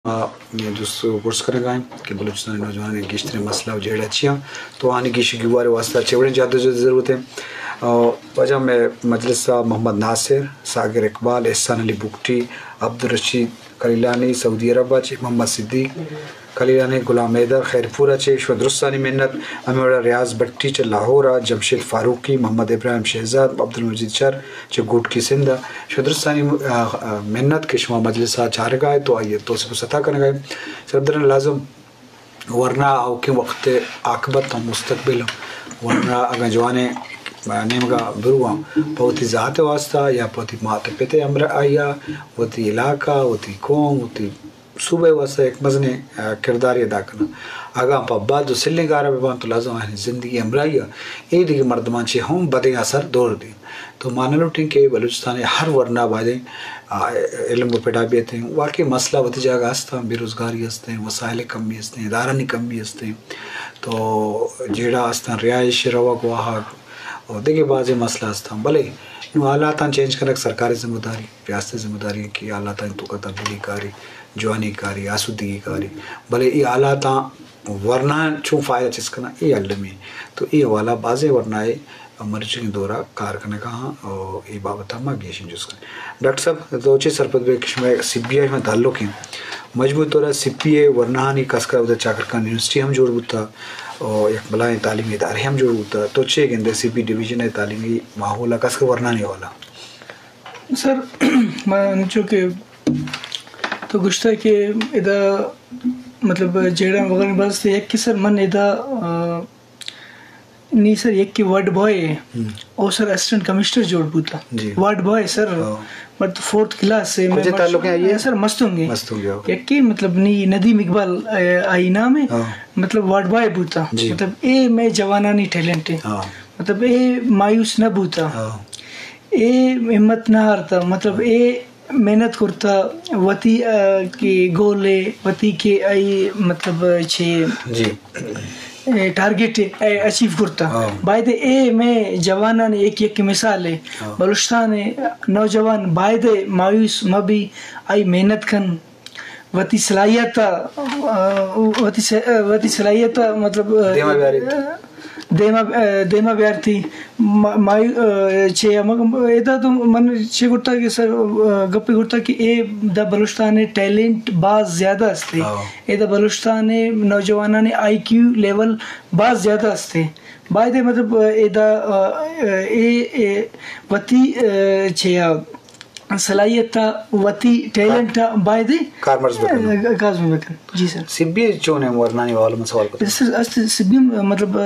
دوستو پرس کرنگا کہ بلوچستان نوجوان گشتر مسئلہ جیڑا چیاں تو آنے کی شگیوار واسطہ چوڑیں جادو جو ضرورت ہے. وجہ میں مجلس محمد ناصر، ساگر اقبال، احسان علی بگٹی، عبدالرشید کلیلانی سعودی عرب چے، محمد صدیق کلیلانی، غلام حیدر خیر پورا چے، شود رسانی منت، امیوڑا ریاض بٹی چے لاہورا، جمشید فاروقی، محمد ابراہیم شہزاد، عبدالمجید شر چے گوٹ کی سندھ، شود رسانی منت کے شما مجلسہ چار گائے تو آئیے تو سے سطح کرنے گئے سردرن لازم ورنہ او کے وقت عاقبت ہم مستقبل ورنہ اگر جوانے نیم کا بروا پوتی ذات واسطہ یا پوتی ماتپیت امر آیا وتی علاقہ وتی قوم وتی صوبہ واسطہ ایک مزنے کرداری ادا کرنا آگاہ پا بعد سلنے گارہ ببان تو لازم ہے زندگی امرائیہ یہ دیکھ مردمان چے ہوں بدیں اثر دور دیں تو مانا لوٹیں کہ بلوچستان ہر ورنہ بادیں علم کو پیدا بیتے ہیں واقعی مسئلہ وتی جاگہ ہستا بے روزگاری ہستے ہیں وسائل کمی ہستے ہیں ادارانی کمی ہستے ہیں تو جیڑا ہستا رہائش روا گواہ اور دیکھے بعض مسئلہ ہستا بلے انہوں حالاتاں چینج کرنے سرکاری ذمہ داری ریاستی ذمہ داری کی حالاتاں تو کا تبدیلی کاری جوانی کاری آسودگی کاری بلے یہ حالاتاں ورنہ چون فائدہ چیز کرنا یہ علمی تو یہ حوالہ بعض ورنہ مرچی دورہ کار کرنے کا ہاں اور یہ بابت ہم گیشن جس کریں. ڈاکٹر صاحب دوچے سرپت بے کشمہ سی پی آئی میں تعلق ہیں مجموعی طورہ سی پی اے ورنہانی کسکر ادھر چاکرکان یونیورسٹی ہم جوڑ بودتا اور ایک بلائیں تعلیمی ادارے ہم جوڑ بودتا تو چے گندے سی پی ڈیویژن ہے تعلیمی ماحولہ کسکر ورنہانی والا سر میں چونکہ تو گشتہ کہ ادا مطلب جیڑا وغیرہ بس ایک کی سر من ادا نہیں سر ایک کی وارڈ بوائے اور سر اسسٹنٹ کمشنر جوڑ بوتا وارڈ بوائے سر مطلب فورتھ کلاس سے مجھے تعلق ہے یہ سر مستوں گے ایک کی مطلب نہیں ندیم اقبال آئی نام ہے مطلب وارڈ بوائے بوتا مطلب اے میں جوانانی ٹیلنٹ ہے مطلب اے مایوس نہ بوتا اے ہمت نہ ہارتا مطلب اے محنت کرتا وتی کے گولے وتی کے آئی مطلب چھے ٹارگیٹ اچیو کرتا باید اے میں جوانان ایک ایک مثال ہے بلوچستان نوجوان باید مایوس مبی آئی محنت کن وتی صلاحیتا مطلب دیما بیار تھی چھے ایتا تو من چھے گرتا کہ سر گپی گرتا کہ اے دا بلوچستان ٹیلنٹ بعض زیادہ ہستے اے دا بلوچستان نوجوانان آئی کیو لیول بعض زیادہ ہستے باید مطلب اے دا اے وتی چھے صلاحیتا وتی ٹیلنٹا باید کارمرز بکن جی سر سبی چون ہے ورنانی والا میں سوال کرتا سر سبی مطلب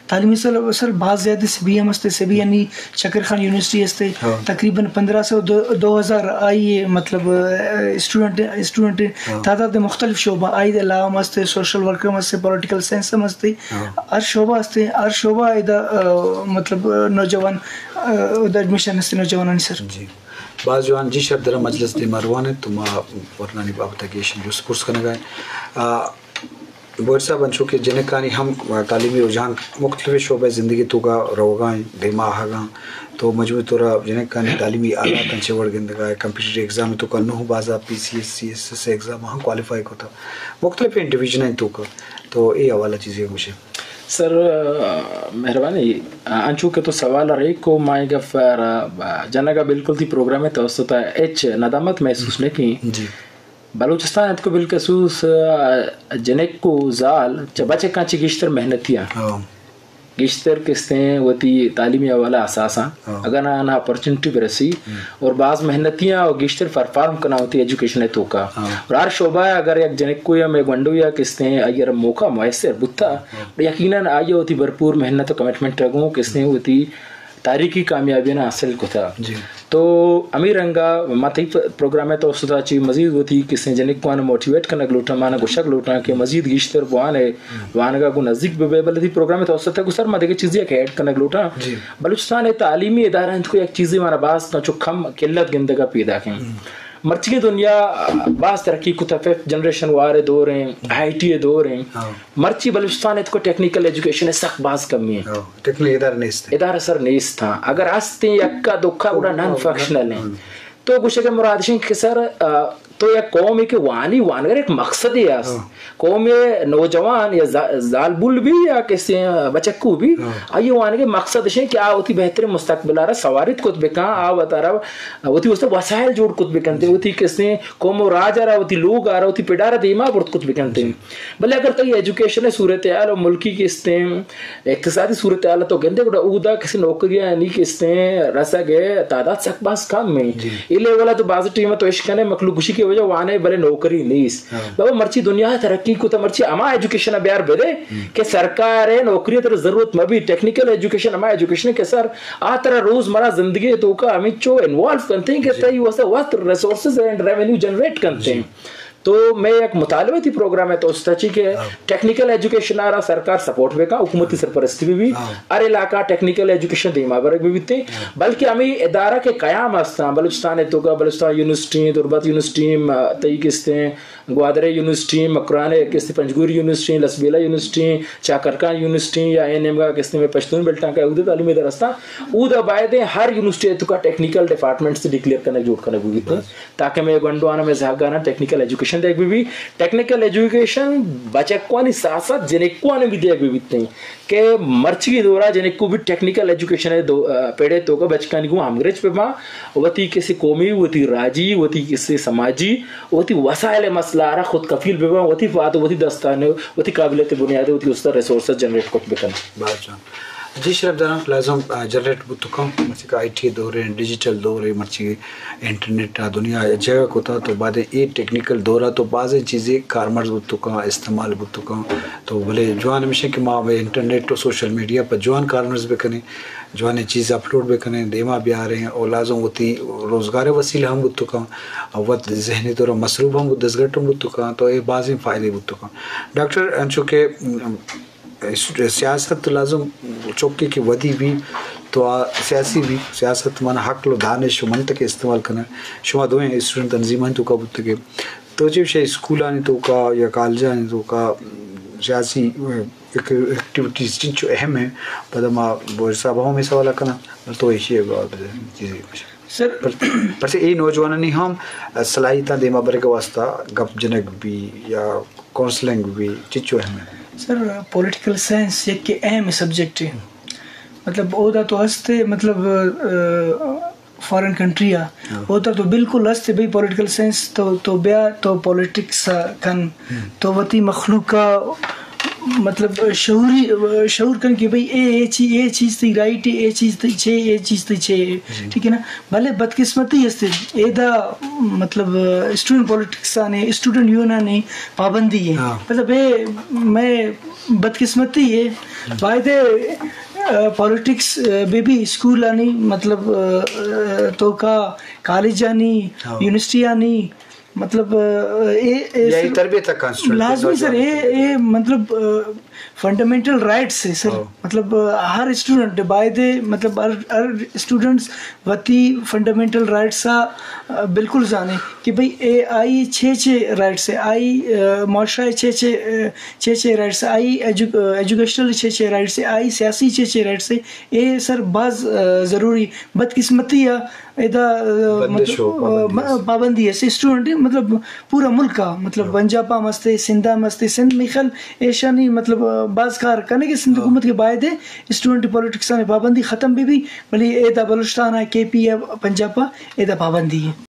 تعلیمی سر بعض زیادہ سبی ہم ہستے سبی یعنی شکر خان یونیورسٹی ہستے تقریباً 1500 آئی مطلب اسٹوڈنٹ تعداد مختلف شعبہ آئی علاوہ ہستے سوشل ورکر ہستے پولیٹیکل سائنس ہستے ہر شعبہ ہستے ہر شعبہ مطلب نوجوان ایڈمیشن ہستے نوجوانانی سر جی بعض جوان جی شب درہ مجلس دی مروان ہے تو ما ورنانی بابتا گیشن جو سپورس کرنے گئے بوئر صاحب انچو کہ جنکانی ہم تعلیمی رجحان مختلف شعبہ زندگی تو کا روگائیں دیما آگاں تو مجموعی طورہ جنکانی تعلیمی آلات انچے ورگ اندگاہ کمپیوٹر ایگزام تو کا نوہ بازا P C S C S S exam ہم کوالیفائی کو تھا مختلف انڈیویژن تو کا تو یہ حوالہ چیزیں مجھے سر مہربانی انچو کہ تو سوال رہی کو مائیں گفر جنگا بالکل تھی پروگرام توسط ایچ ندامت محسوس نہیں کی بلوچستان کو بالخصوص جنک کو زال بچے کانچی گشتر محنتیاں گشتر کستیں وتی تعلیمی حوالہ اساساں اگر نہ اپرچونٹی برسی اور بعض محنتیاں اور گشتر پرفارم کرنا ہوتی ایجوکیشن تو کا اور ہر شعبہ اگر ایک جنک کو یا میں گنڈو یا کستیں اگر موقع میسر بتا یقیناً آئی ہوتی بھرپور محنت و کمٹمنٹ رگوں کستیں ہوتی تاریخی کامیابی نہ حاصل کو تھا تو امیر رنگا ماتی پروگرام تو سدا چی مزید ہوتی کسیں جنک کو موٹیویٹ کرنا گلوٹا مانا گوشک لوٹا کہ مزید گشتر بوان ہے وانگا کو نزدیک بے بلدی پروگرام تو سدا کو سر ما دیکھ چیزیں کہ ایڈ کرنا گلوٹا بلوچستان تعلیمی ادارہ کو ایک چیزیں ہمارا باس نہ چو کم قلت گندگا پیدا ہیں مرچی دنیا بعض ترقی کو ففتھ جنریشن وارے دور ہیں آئی ٹی دور ہیں مرچی بلوچستان کو ٹیکنیکل ایجوکیشن ہے سخت بعض کمی ہے ٹیکنیکل ادارہ سر نیست تھا اگر ہستے یکا دکھا اڑا نان فنکشنل ہیں تو کچھ اگر مرادشن کہ سر تو یا قوم کے وانی وانگر ایک مقصد ہی ہے قوم نوجوان یا زال بل بھی یا کسی بچکو بھی آئیے وان کے مقصد ہے کہ آتی بہتر مستقبل آ رہا سوارت کت بکاں آ بتا رہا ہوتی اس وسائل جوڑ کت بکنتے ہوتی کسی قوم و راج آ رہا ہوتی لوگ آ رہا ہوتی پیڑا رہا دیما برت کت بکنتے بلے اگر تو یہ ایجوکیشن صورتحال اور ملکی کستے اقتصادی صورتحال تو گندے گوڑا اودا کسی نوکریاں یعنی کستے رسا گئے تعداد سک باس کم میں یہ والا تو بعض ٹیم تو عشقنے مخلوق گوشی کی وجہ وانے بلے نوکری نیس بابا مرچی دنیا ترقی کو تو مرچی اما ایجوکیشن بیار بدے کہ سرکار نوکری تر ضرورت مبی ٹیکنیکل ایجوکیشن اما ایجوکیشن کے سر آ طرح روز مرہ زندگی تو کا ہمیں چو انوالو کرتے ہیں کہ تئی واسطہ وقت ریسورسز اینڈ ریونیو جنریٹ کرتے ہیں تو میں ایک مطالبہ تھی پروگرام ہے تو اس تچی کہ ٹیکنیکل ایجوکیشن آ رہا سرکار سپورٹ بے کا حکومتی سرپرستی بھی ار علاقہ ٹیکنیکل ایجوکیشن دیما برک بھی تھے بلکہ ہمیں ادارہ کے قیام ہستا بلوچستان تو کا بلوچستان یونیورسٹی تربت یونیورسٹی تئی کستے گوادر یونیورسٹی مکران کستے پنجگوری university Lasbela university Chakar Khan university یا این ایم کا کستے میں پشتون بلٹان کا اہدہ تعلیمی درستہ اہدہ باعدیں ہر یونیورسٹی تو کا ٹیکنیکل ڈپارٹمنٹ سے ڈکلیئر کرنے جوڑ کرنے بھی تھے تاکہ میں گنڈوانا میں زہاگانا ٹیکنیکل ایجوکیشن دیکھ بھی ٹیکنیکل ایجوکیشن بچکوانی ساتھ ساتھ جنکوانی بھی دیکھ بھی تھے کہ مرچی کی دورہ جنکو بھی ٹیکنیکل ایجوکیشن پیڑے تو کا بچکانی کو ہمگرچ پہ ماں وطی کسی قومی وطی راجی وطی کسی سماجی وطی وسائل مسئلہ آرہ خود کفیل بے ماں وطی فاتح وطی دستانے وطی قابلیت بنیادی وطی اس طرح ریسورسز جنریٹ کت بکن بات جان جی شرف داران لازم جنریٹ بتو کم مرچی کا آئی ٹی دور ہے ڈیجیٹل دور ہے مرچی انٹرنیٹ دنیا جگہ کو تھا تو بعد یہ ٹیکنیکل دورہ تو بعض چیزیں کارمرز بتو کم استعمال بتو کم تو بھلے جوان ہمیشہ کہ ماں انٹرنیٹ تو سوشل میڈیا پر جوان کارمرز بھی کریں جوان چیز اپلوڈ بھی کریں دیما بھی آ رہے ہیں اور لازم ہوتی روزگار وسیلہ ہم بتو کم وقت ذہنی طور مصروف ہم دسگٹ ہم بتو کم تو یہ بعض فائدے بتو کم ڈاکٹر چونکہ سیاست لازم چوکی کی ودی بھی تو سیاسی بھی سیاست من حق و دانش و منطق استعمال کرنا شما دوئیں اسٹوڈنٹ تنظیمان تو کا بتگے تو جب شے اسکول آنے تو کا یا کالج آنے تو کا سیاسی ایکٹیویٹیز جن جو اہم ہیں پدما صاحبوں میں سوال کرنا تو ایشی ہے چیزیں سر پر سے یہ نوجوان نہیں ہم صلاحیتاں دیما برے کے واسطہ گپ جنک بھی یا کونسلنگ بھی چچو اہم ہے سر پولیٹیکل سائنس ایک کہ اہم سبجیکٹ ہے مطلب عہدہ تو ہستے مطلب فارن کنٹری ہوتا تو بالکل ہستے بھائی پولیٹیکل سائنس تو بیا تو پولیٹکس کن تو وتی مخلوق کا مطلب شعور کن کہ بھائی اے چیز تھی رائٹ ہے اے چیز تھی چھے اے چیز تھی چھے ٹھیک ہے نا بھلے بدقسمتی ہستے اے دا مطلب اسٹوڈنٹ پولیٹکس آنے اسٹوڈنٹ یونین پابندی ہے مطلب اے میں بدقسمتی ہے فائدے پولیٹکس بے بھی اسکول آنی مطلب تو کا کالج آنی یونیورسٹی آنی مطلب لازمی سر یہ مطلب فنڈامنٹل رائٹس ہے سر مطلب ہر اسٹوڈنٹ باعدے مطلب ہر اسٹوڈنٹس وتی فنڈامنٹل رائٹس بالکل جانے کہ بھئی اے آئی چھ رائٹس ہے آئی معاشرہ چھ رائٹس آئی ایجوکیشنل چھ رائٹس ہے آئی سیاسی چھ رائٹس ہے یہ سر بعض ضروری بدقسمتی ادا مطلب پابندی ہے اسٹوڈنٹ مطلب پورا ملک کا مطلب پنجاب مستے سندھا مستے سندھ میں خل ایشانی مطلب بعض کار کرنے کے سندھ حکومت کے باعث اسٹوڈنٹ پولیٹکس نے پابندی ختم بھی بھلی ادا بلوچستان ہے کے پی ہے پنجاب ادا پابندی ہے.